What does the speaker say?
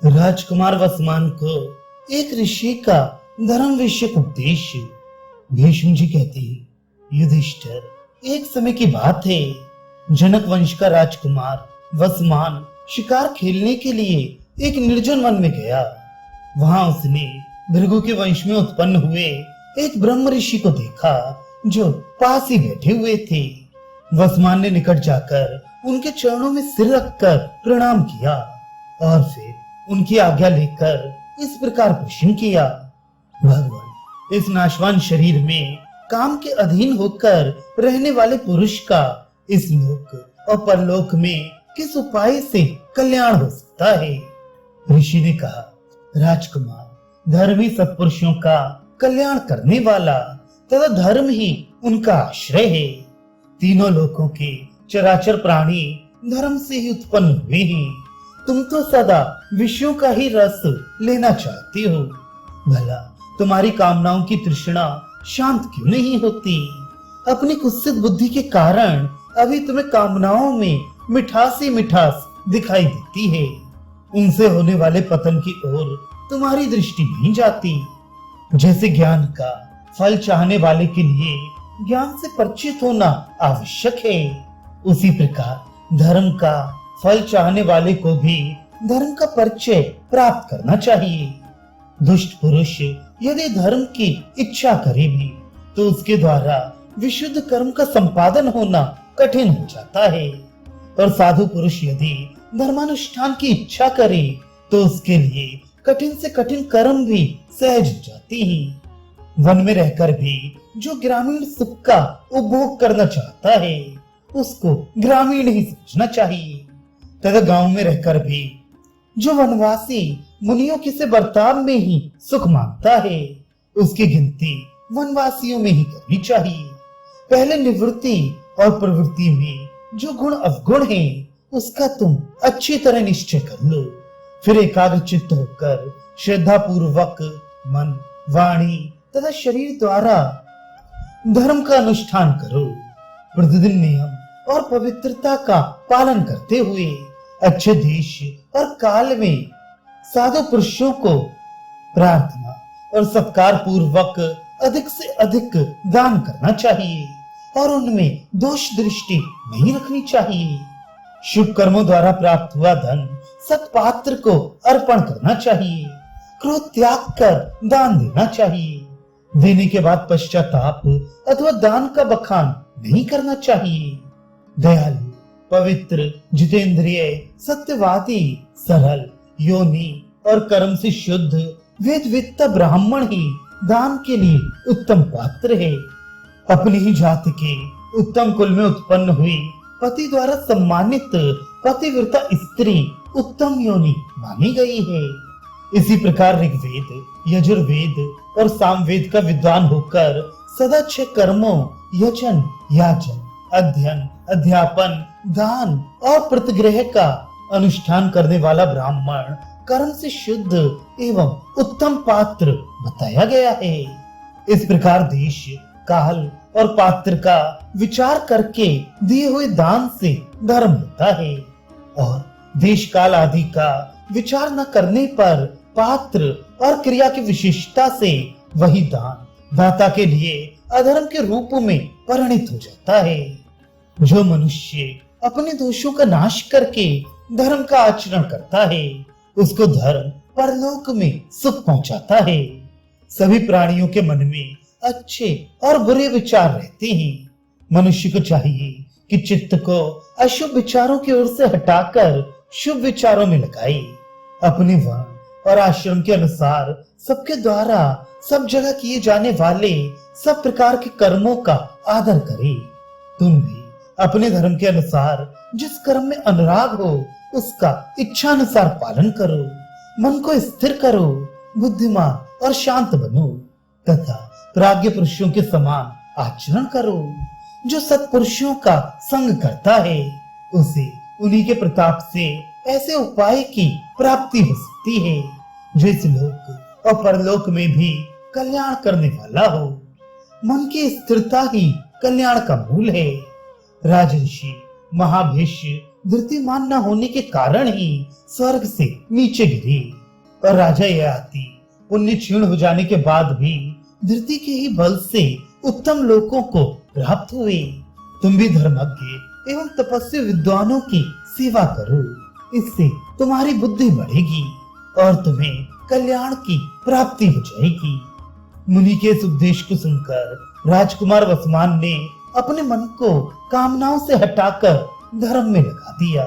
राजकुमार वसमान को एक ऋषि का धर्म विषयक उपदेश। भीष्म जी कहते हैं, युधिष्ठिर, एक समय की बात है, जनक वंश का राजकुमार वसमान शिकार खेलने के लिए एक निर्जन वन में गया। वहां उसने भृगु के वंश में उत्पन्न हुए एक ब्रह्म ऋषि को देखा जो पास ही बैठे हुए थे। वसमान ने निकट जाकर उनके चरणों में सिर रखकर प्रणाम किया और फिर उनकी आज्ञा लेकर इस प्रकार प्रश्न किया, भगवान, इस नाशवान शरीर में काम के अधीन होकर रहने वाले पुरुष का इस लोक और परलोक में किस उपाय से कल्याण हो सकता है? ऋषि ने कहा, राजकुमार, धर्म ही सत्पुरुषों का कल्याण करने वाला तथा धर्म ही उनका आश्रय है। तीनों लोकों के चराचर प्राणी धर्म से ही उत्पन्न हुए हैं। तुम तो सदा विषयों का ही रस लेना चाहती हो। भला तुम्हारी कामनाओं की तृष्णा शांत क्यों नहीं होती? अपनी कुत्सित बुद्धि के कारण अभी तुम्हें कामनाओं में मिठास ही मिठास दिखाई देती है। उनसे होने वाले पतन की ओर तुम्हारी दृष्टि नहीं जाती। जैसे ज्ञान का फल चाहने वाले के लिए ज्ञान से परिचित होना आवश्यक है, उसी प्रकार धर्म का फल चाहने वाले को भी धर्म का परिचय प्राप्त करना चाहिए। दुष्ट पुरुष यदि धर्म की इच्छा करे भी तो उसके द्वारा विशुद्ध कर्म का संपादन होना कठिन हो जाता है, और साधु पुरुष यदि धर्मानुष्ठान की इच्छा करे तो उसके लिए कठिन से कठिन कर्म भी सहज हो जाती है। वन में रहकर भी जो ग्रामीण सुख का उपभोग करना चाहता है उसको ग्रामीण ही समझना चाहिए, तथा गांव में रहकर भी जो वनवासी मुनियों के से बर्ताव में ही सुख मांगता है उसकी गिनती वनवासियों में ही करनी चाहिए। पहले निवृत्ति और प्रवृत्ति में जो गुण अवगुण है उसका तुम अच्छी तरह निश्चय कर लो, फिर एकाग्र चित्त होकर श्रद्धा पूर्वक मन, वाणी तथा शरीर द्वारा धर्म का अनुष्ठान करो। प्रतिदिन नियम और पवित्रता का पालन करते हुए अच्छे देश और काल में साधु पुरुषों को प्रार्थना और सत्कार पूर्वक अधिक से अधिक दान करना चाहिए और उनमें दोष दृष्टि नहीं रखनी चाहिए। शुभ कर्मों द्वारा प्राप्त हुआ धन सत्पात्र को अर्पण करना चाहिए। क्रोध त्याग कर दान देना चाहिए। देने के बाद पश्चाताप अथवा दान का बखान नहीं करना चाहिए। दयालु, पवित्र, जितेंद्रिय, सत्यवादी, सरल, योनि और कर्म से शुद्ध वेदवेत्ता ब्राह्मण ही दान के लिए उत्तम पात्र है। अपनी ही जाति के उत्तम कुल में उत्पन्न हुई पति द्वारा सम्मानित पतिव्रता स्त्री उत्तम योनि मानी गई है। इसी प्रकार ऋग्वेद, यजुर्वेद और सामवेद का विद्वान होकर सदा 6 कर्मों यजन, याचन, अध्ययन, अध्यापन, दान और प्रतिग्रह का अनुष्ठान करने वाला ब्राह्मण कर्म से शुद्ध एवं उत्तम पात्र बताया गया है। इस प्रकार देश, काल और पात्र का विचार करके दिए हुए दान से धर्म होता है, और देश काल आदि का विचार न करने पर पात्र और क्रिया की विशेषता से वही दान दाता के लिए अधर्म के रूप में परिणित हो जाता है। जो मनुष्य अपने दोषों का नाश करके धर्म का आचरण करता है उसको धर्म परलोक में सुख पहुंचाता है। सभी प्राणियों के मन में अच्छे और बुरे विचार रहते हैं। मनुष्य को चाहिए कि चित्त को अशुभ विचारों की ओर से हटाकर शुभ विचारों में लगाए। अपने वर्ण और आश्रम के अनुसार सबके द्वारा सब जगह किए जाने वाले सब प्रकार के कर्मों का आदर करे। तुम भी अपने धर्म के अनुसार जिस कर्म में अनुराग हो उसका इच्छानुसार पालन करो। मन को स्थिर करो, बुद्धिमान और शांत बनो तथा प्राज्ञ पुरुषों के समान आचरण करो। जो सत्पुरुषों का संग करता है उसे उन्हीं के प्रताप से ऐसे उपाय की प्राप्ति हो सकती है जो इस लोक और परलोक में भी कल्याण करने वाला हो। मन की स्थिरता ही कल्याण का मूल है। राजर्षि महाभेष्य धृतिमान न होने के कारण ही स्वर्ग से नीचे गिरी और राजा ययाति पुण्य क्षीण हो जाने के बाद भी धृति के ही बल से उत्तम लोकों को प्राप्त हुए। तुम भी धर्मज्ञ एवं तपस्वी विद्वानों की सेवा करो, इससे तुम्हारी बुद्धि बढ़ेगी और तुम्हें कल्याण की प्राप्ति हो जाएगी। मुनि के इस उपदेश को सुनकर राजकुमार वसुमान ने अपने मन को कामनाओं से हटाकर धर्म में लगा दिया।